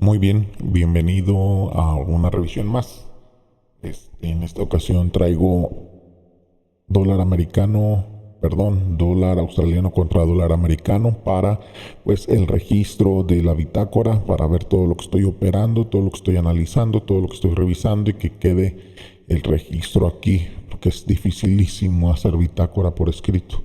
Muy bien, bienvenido a una revisión más. En esta ocasión traigo dólar americano, perdón, dólar australiano contra dólar americano para pues el registro de la bitácora, para ver todo lo que estoy operando, todo lo que estoy analizando, todo lo que estoy revisando y que quede el registro aquí, porque es dificilísimo hacer bitácora por escrito.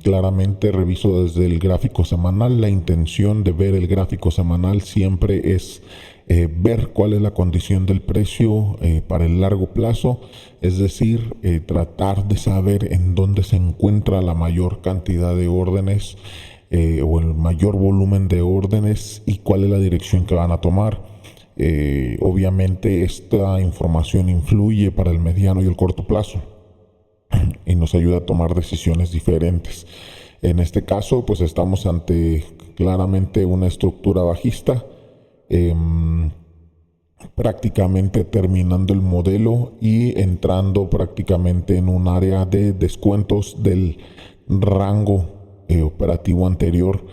Claramente reviso desde el gráfico semanal. La intención de ver el gráfico semanal siempre es ver cuál es la condición del precio para el largo plazo, es decir, tratar de saber en dónde se encuentra la mayor cantidad de órdenes o el mayor volumen de órdenes y cuál es la dirección que van a tomar. Obviamente esta información influye para el mediano y el corto plazo y nos ayuda a tomar decisiones diferentes. En este caso, pues estamos ante claramente una estructura bajista, eh, prácticamente terminando el modelo y entrando prácticamente en un área de descuentos del rango operativo anterior.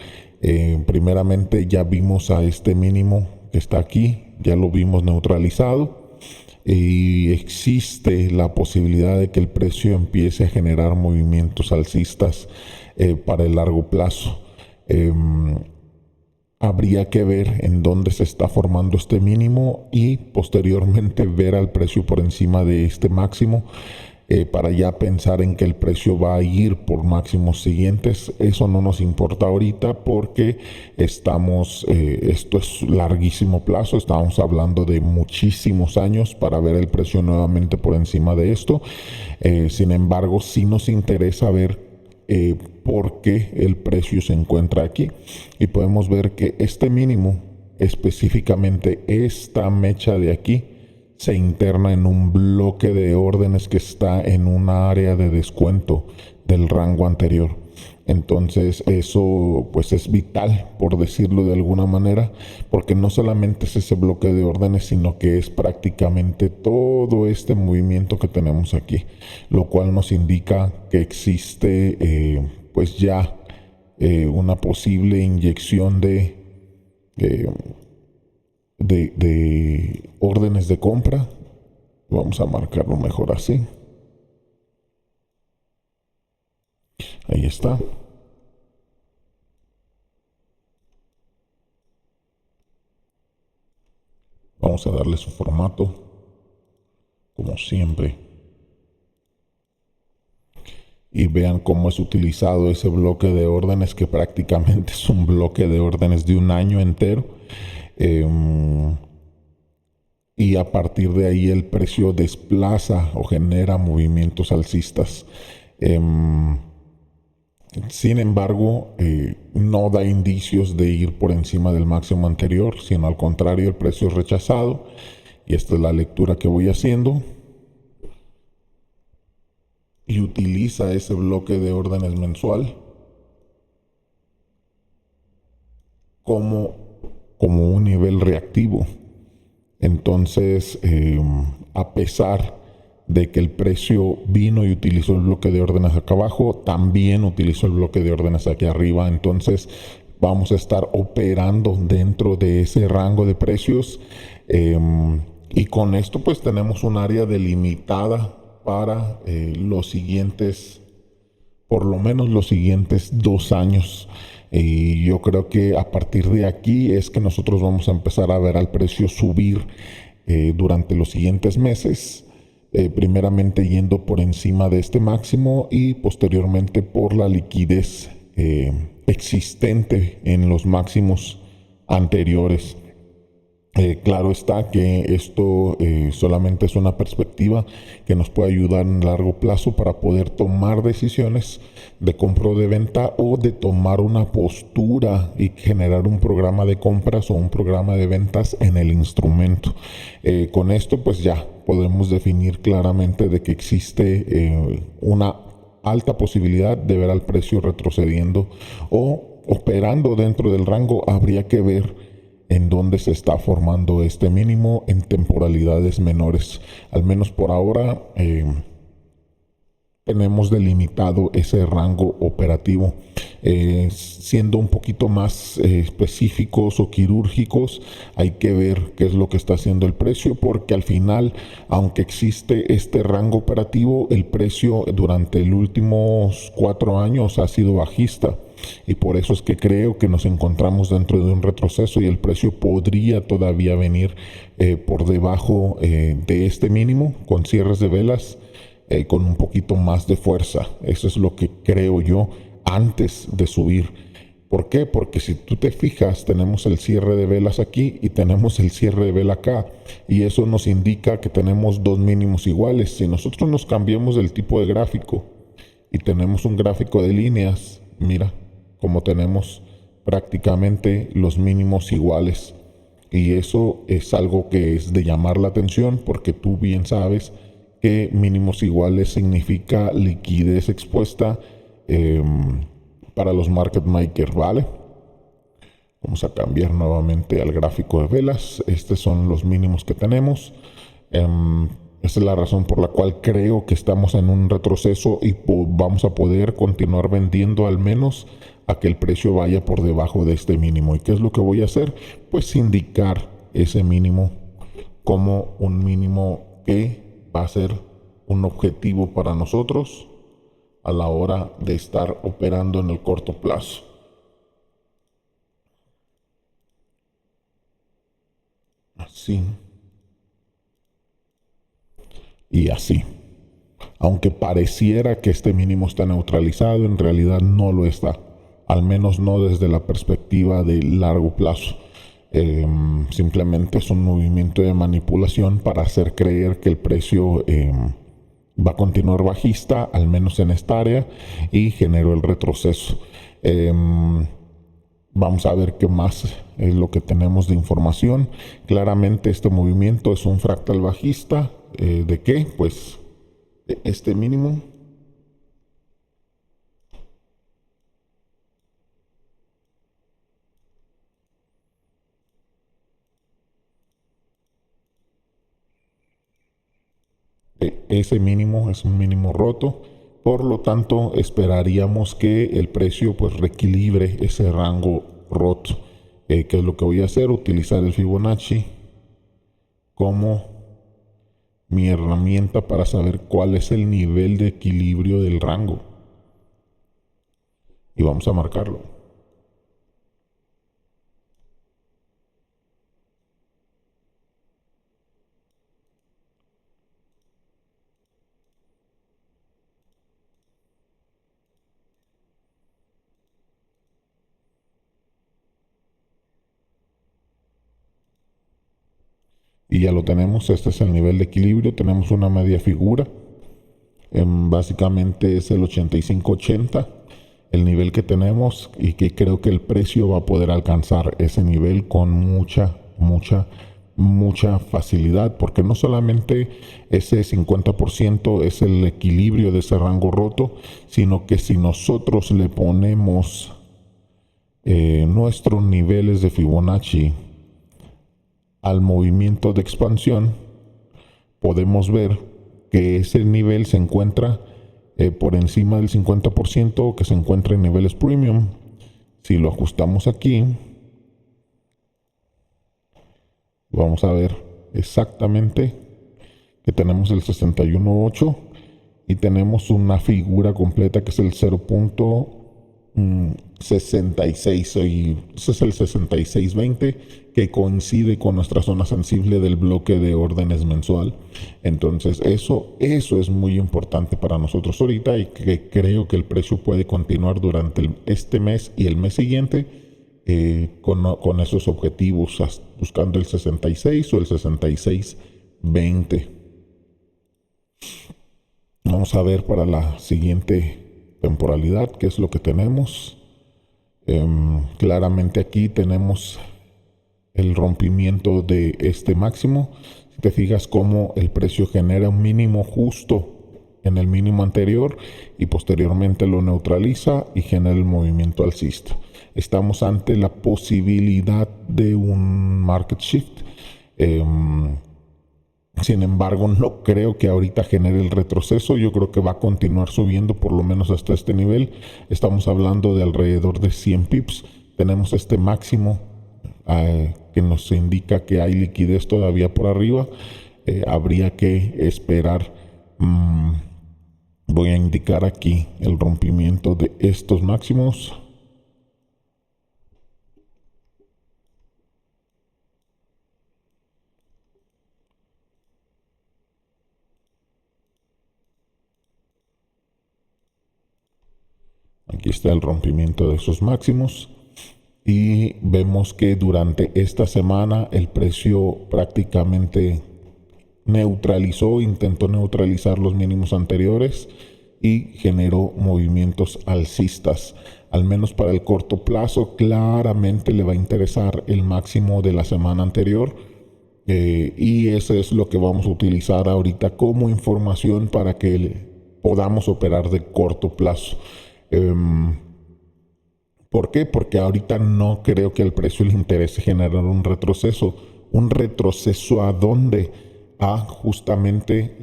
Primeramente ya vimos a este mínimo que está aquí, ya lo vimos neutralizado y existe la posibilidad de que el precio empiece a generar movimientos alcistas para el largo plazo. Habría que ver en dónde se está formando este mínimo y posteriormente ver al precio por encima de este máximo para ya pensar en que el precio va a ir por máximos siguientes. Eso no nos importa ahorita porque esto es larguísimo plazo, estamos hablando de muchísimos años para ver el precio nuevamente por encima de esto. Sin embargo, sí nos interesa ver por qué el precio se encuentra aquí y podemos ver que este mínimo, específicamente esta mecha de aquí, se interna en un bloque de órdenes que está en una área de descuento del rango anterior. Entonces eso pues es vital, por decirlo de alguna manera, porque no solamente es ese bloque de órdenes, sino que es prácticamente todo este movimiento que tenemos aquí, lo cual nos indica que existe pues ya una posible inyección eh, de órdenes de compra. Vamos a marcarlo mejor así. Ahí está. Vamos a darle su formato, como siempre. Y vean cómo es utilizado ese bloque de órdenes, que prácticamente es un bloque de órdenes de un año entero. Y a partir de ahí el precio desplaza o genera movimientos alcistas. Sin embargo, no da indicios de ir por encima del máximo anterior, sino al contrario, el precio es rechazado. Y esta es la lectura que voy haciendo. Y utiliza ese bloque de órdenes mensual como, como un nivel reactivo. Entonces, a pesar de que el precio vino y utilizó el bloque de órdenes acá abajo, también utilizó el bloque de órdenes aquí arriba. Entonces vamos a estar operando dentro de ese rango de precios, y con esto pues tenemos un área delimitada para los siguientes, por lo menos los siguientes 2 años. Y yo creo que a partir de aquí es que nosotros vamos a empezar a ver al precio subir durante los siguientes meses, primeramente yendo por encima de este máximo y posteriormente por la liquidez existente en los máximos anteriores. Claro está que esto solamente es una perspectiva que nos puede ayudar en largo plazo para poder tomar decisiones de compra o de venta, o de tomar una postura y generar un programa de compras o un programa de ventas en el instrumento. Con esto pues ya podemos definir claramente de que existe una alta posibilidad de ver al precio retrocediendo o operando dentro del rango. Habría que ver en dónde se está formando este mínimo en temporalidades menores. Al menos por ahora tenemos delimitado ese rango operativo. Siendo un poquito más específicos o quirúrgicos, hay que ver qué es lo que está haciendo el precio, porque al final, aunque existe este rango operativo, el precio durante los últimos 4 años ha sido bajista. Y por eso es que creo que nos encontramos dentro de un retroceso y el precio podría todavía venir por debajo de este mínimo, con cierres de velas, con un poquito más de fuerza. Eso es lo que creo yo antes de subir. ¿Por qué? Porque si tú te fijas, tenemos el cierre de velas aquí y tenemos el cierre de vela acá. Y eso nos indica que tenemos dos mínimos iguales. Si nosotros nos cambiamos del tipo de gráfico y tenemos un gráfico de líneas, mira, como tenemos prácticamente los mínimos iguales. Y eso es algo que es de llamar la atención, porque tú bien sabes que mínimos iguales significa liquidez expuesta para los market makers, ¿vale? Vamos a cambiar nuevamente al gráfico de velas. Estos son los mínimos que tenemos. Esa es la razón por la cual creo que estamos en un retroceso y vamos a poder continuar vendiendo al menos a que el precio vaya por debajo de este mínimo. ¿Y qué es lo que voy a hacer? Pues indicar ese mínimo como un mínimo que va a ser un objetivo para nosotros a la hora de estar operando en el corto plazo. Así y así. Aunque pareciera que este mínimo está neutralizado, en realidad no lo está. Al menos no desde la perspectiva de largo plazo. Simplemente es un movimiento de manipulación para hacer creer que el precio va a continuar bajista, al menos en esta área, y generó el retroceso. Vamos a ver qué más es lo que tenemos de información. Claramente este movimiento es un fractal bajista. ¿De qué? Pues de este mínimo. Ese mínimo es un mínimo roto, por lo tanto esperaríamos que el precio pues reequilibre ese rango roto. ¿Qué es lo que voy a hacer? Utilizar el Fibonacci como mi herramienta para saber cuál es el nivel de equilibrio del rango, y vamos a marcarlo. Y ya lo tenemos. Este es el nivel de equilibrio. Tenemos una media figura, básicamente es el 85-80 el nivel que tenemos, y que creo que el precio va a poder alcanzar ese nivel con mucha facilidad, porque no solamente ese 50% es el equilibrio de ese rango roto, sino que si nosotros le ponemos nuestros niveles de Fibonacci al movimiento de expansión, podemos ver que ese nivel se encuentra por encima del 50%, que se encuentra en niveles premium. Si lo ajustamos aquí, vamos a ver exactamente que tenemos el 61.8 y tenemos una figura completa que es el 0.66, y ese es el 66.20, que coincide con nuestra zona sensible del bloque de órdenes mensual. Entonces eso es muy importante para nosotros ahorita, y que creo que el precio puede continuar durante este mes y el mes siguiente con esos objetivos, buscando el 66 o el 66.20. Vamos a ver para la siguiente temporalidad qué es lo que tenemos. Claramente aquí tenemos el rompimiento de este máximo. Si te fijas cómo el precio genera un mínimo justo en el mínimo anterior y posteriormente lo neutraliza y genera el movimiento alcista. Estamos ante la posibilidad de un market shift. Sin embargo, no creo que ahorita genere el retroceso. Yo creo que va a continuar subiendo por lo menos hasta este nivel. Estamos hablando de alrededor de 100 pips. Tenemos este máximo que nos indica que hay liquidez todavía por arriba. Habría que esperar. Voy a indicar aquí el rompimiento de estos máximos. Aquí está el rompimiento de esos máximos y vemos que durante esta semana el precio prácticamente intentó neutralizar los mínimos anteriores y generó movimientos alcistas. Al menos para el corto plazo, claramente le va a interesar el máximo de la semana anterior. Y eso es lo que vamos a utilizar ahorita como información para que podamos operar de corto plazo. ¿Por qué? Porque ahorita no creo que al precio le interese generar un retroceso. ¿Un retroceso a dónde? A justamente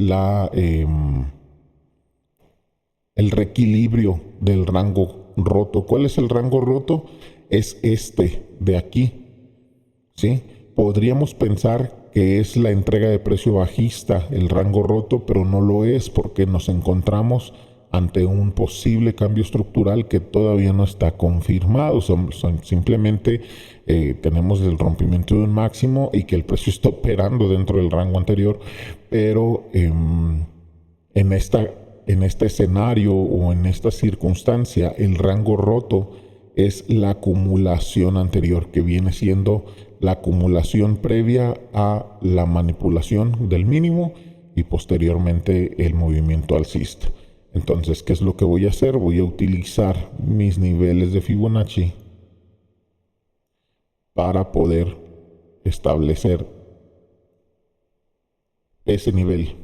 el reequilibrio del rango roto. ¿Cuál es el rango roto? Es este de aquí. ¿Sí? Podríamos pensar que es la entrega de precio bajista, el rango roto, pero no lo es porque nos encontramos ante un posible cambio estructural que todavía no está confirmado. Simplemente tenemos el rompimiento de un máximo y que el precio está operando dentro del rango anterior, pero en este escenario o en esta circunstancia, el rango roto es la acumulación anterior, que viene siendo la acumulación previa a la manipulación del mínimo y posteriormente el movimiento alcista. Entonces, ¿qué es lo que voy a hacer? Voy a utilizar mis niveles de Fibonacci para poder establecer ese nivel.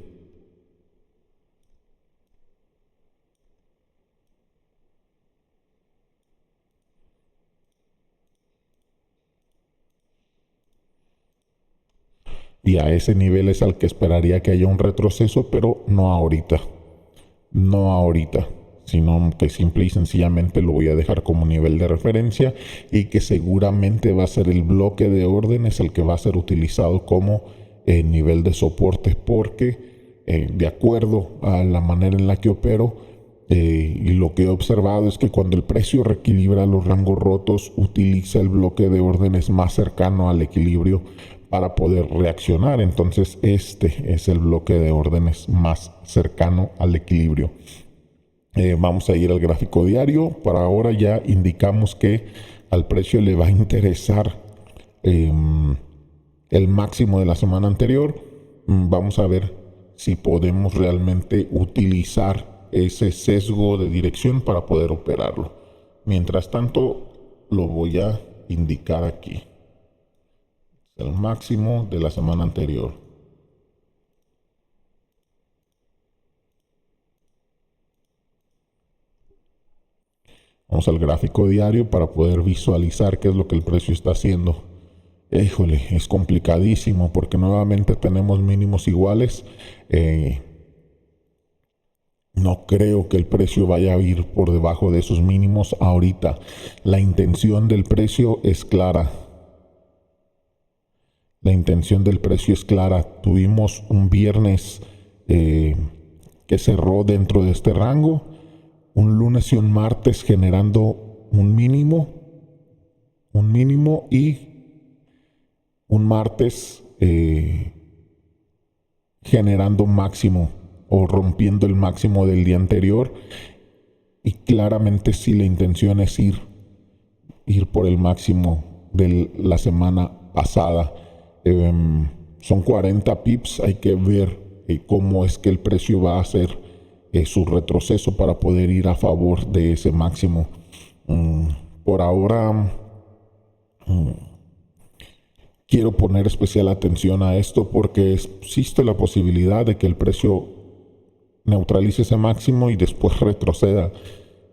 Y a ese nivel es al que esperaría que haya un retroceso, pero no ahorita. No ahorita, sino que simple y sencillamente lo voy a dejar como nivel de referencia y que seguramente va a ser el bloque de órdenes el que va a ser utilizado como nivel de soporte, porque de acuerdo a la manera en la que opero y lo que he observado es que cuando el precio reequilibra los rangos rotos, utiliza el bloque de órdenes más cercano al equilibrio para poder reaccionar. Entonces este es el bloque de órdenes más cercano al equilibrio. Vamos a ir al gráfico diario. Para ahora ya indicamos que al precio le va a interesar el máximo de la semana anterior. Vamos a ver si podemos realmente utilizar ese sesgo de dirección para poder operarlo. Mientras tanto, lo voy a indicar aquí. El máximo de la semana anterior. Vamos al gráfico diario para poder visualizar qué es lo que el precio está haciendo. Híjole, es complicadísimo porque nuevamente tenemos mínimos iguales. No creo que el precio vaya a ir por debajo de esos mínimos ahorita. La intención del precio es clara. La intención del precio es clara. Tuvimos un viernes que cerró dentro de este rango, un lunes y un martes generando un mínimo y un martes generando máximo o rompiendo el máximo del día anterior. Y claramente si la intención es ir por el máximo de la semana pasada. Son 40 pips, hay que ver cómo es que el precio va a hacer su retroceso para poder ir a favor de ese máximo. Por ahora quiero poner especial atención a esto porque existe la posibilidad de que el precio neutralice ese máximo y después retroceda.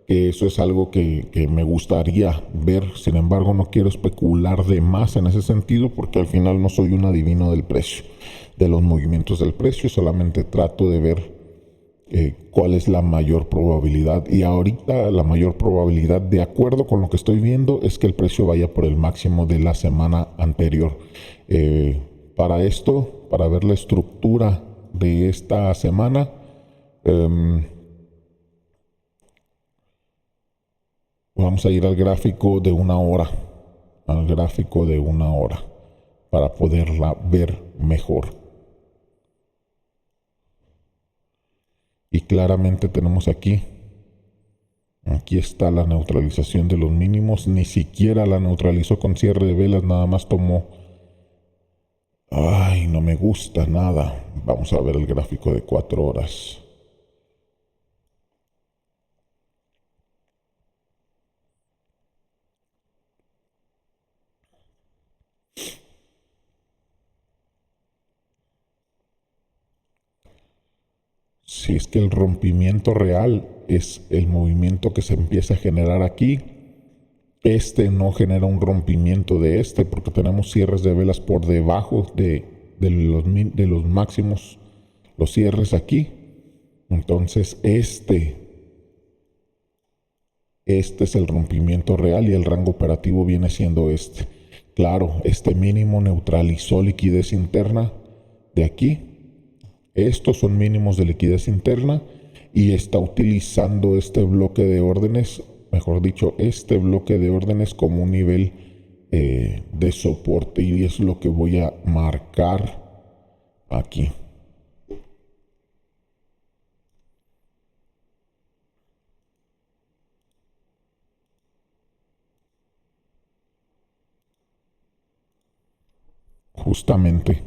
que eso es algo que me gustaría ver. Sin embargo, no quiero especular de más en ese sentido porque al final no soy un adivino del precio, de los movimientos del precio, solamente trato de ver cuál es la mayor probabilidad. Y ahorita la mayor probabilidad, de acuerdo con lo que estoy viendo, es que el precio vaya por el máximo de la semana anterior. Para esto, para ver la estructura de esta semana, vamos a ir al gráfico de una hora, al gráfico de una hora, para poderla ver mejor. Y claramente tenemos aquí está la neutralización de los mínimos, ni siquiera la neutralizó con cierre de velas, nada más tomó. Ay, no me gusta nada. Vamos a ver el gráfico de 4 horas. Si es que el rompimiento real es el movimiento que se empieza a generar aquí, este no genera un rompimiento de este porque tenemos cierres de velas por debajo de los máximos, los cierres aquí. Entonces este es el rompimiento real y el rango operativo viene siendo este. Claro, este mínimo neutralizó liquidez interna de aquí. Estos son mínimos de liquidez interna y está utilizando este bloque de órdenes, mejor dicho, este bloque de órdenes como un nivel de soporte y es lo que voy a marcar aquí. Justamente.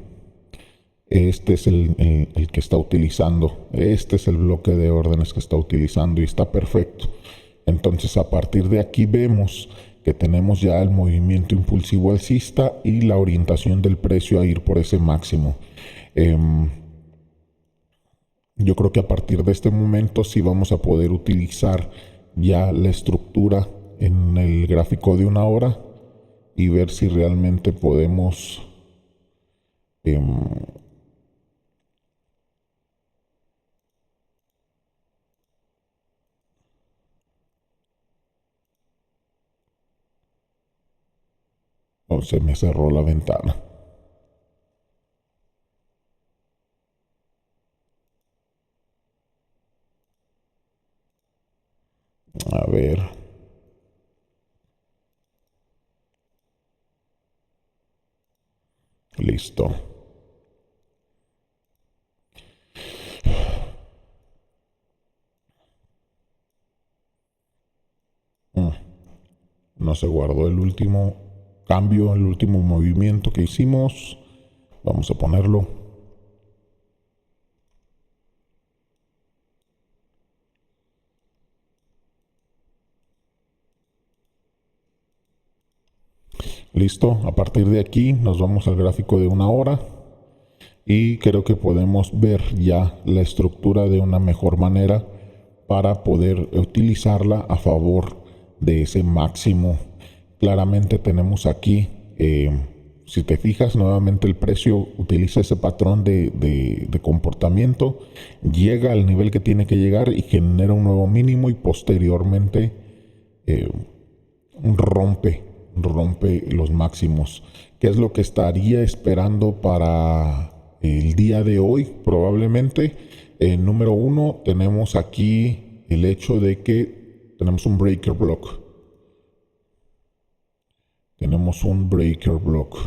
Este es el que está utilizando. Este es el bloque de órdenes que está utilizando y está perfecto. Entonces a partir de aquí vemos que tenemos ya el movimiento impulsivo alcista y la orientación del precio a ir por ese máximo. Yo creo que a partir de este momento sí vamos a poder utilizar ya la estructura en el gráfico de una hora y ver si realmente podemos o se me cerró la ventana. A ver. Listo. No se guardó el último cambio, el último movimiento que hicimos. Vamos a ponerlo. Listo. A partir de aquí nos vamos al gráfico de una hora y creo que podemos ver ya la estructura de una mejor manera para poder utilizarla a favor de ese máximo. Claramente tenemos aquí, si te fijas nuevamente el precio utiliza ese patrón de comportamiento, llega al nivel que tiene que llegar y genera un nuevo mínimo y posteriormente rompe, rompe los máximos. ¿Qué es lo que estaría esperando para el día de hoy? Probablemente, número uno, tenemos aquí el hecho de que tenemos un breaker block. Tenemos un breaker block.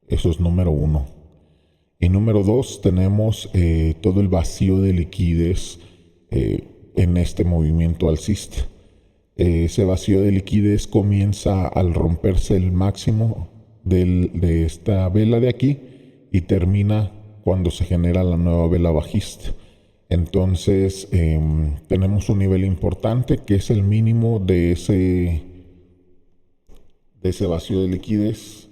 Eso es número uno. Y número dos, tenemos todo el vacío de liquidez en este movimiento alcista. Ese vacío de liquidez comienza al romperse el máximo de esta vela de aquí y termina cuando se genera la nueva vela bajista. Entonces tenemos un nivel importante que es el mínimo de ese vacío de liquidez.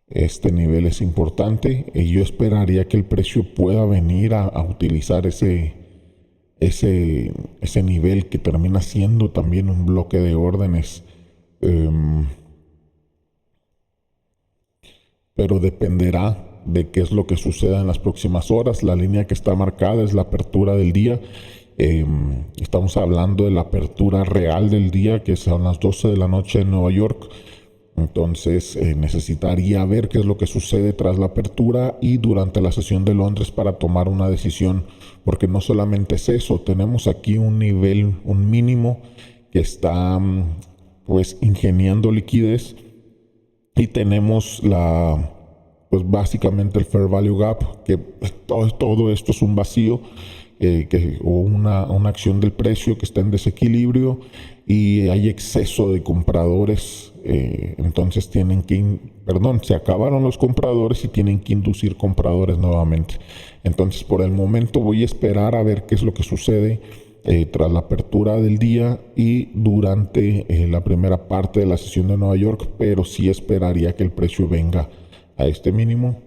Este nivel es importante y yo esperaría que el precio pueda venir a utilizar ese nivel que termina siendo también un bloque de órdenes. Em, pero dependerá de qué es lo que suceda en las próximas horas. La línea que está marcada es la apertura del día. Estamos hablando de la apertura real del día, que son las 12 de la noche en Nueva York. Entonces necesitaría ver qué es lo que sucede tras la apertura y durante la sesión de Londres para tomar una decisión, porque no solamente es eso, tenemos aquí un nivel, un mínimo que está pues ingeniando liquidez y tenemos pues básicamente el Fair Value Gap, que todo esto es un vacío o una acción del precio que está en desequilibrio y hay exceso de compradores. Entonces se acabaron los compradores y tienen que inducir compradores nuevamente. Entonces por el momento voy a esperar a ver qué es lo que sucede tras la apertura del día y durante la primera parte de la sesión de Nueva York, pero sí esperaría que el precio venga a este mínimo,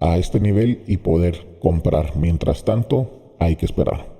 a este nivel y poder comprar. Mientras tanto, hay que esperar.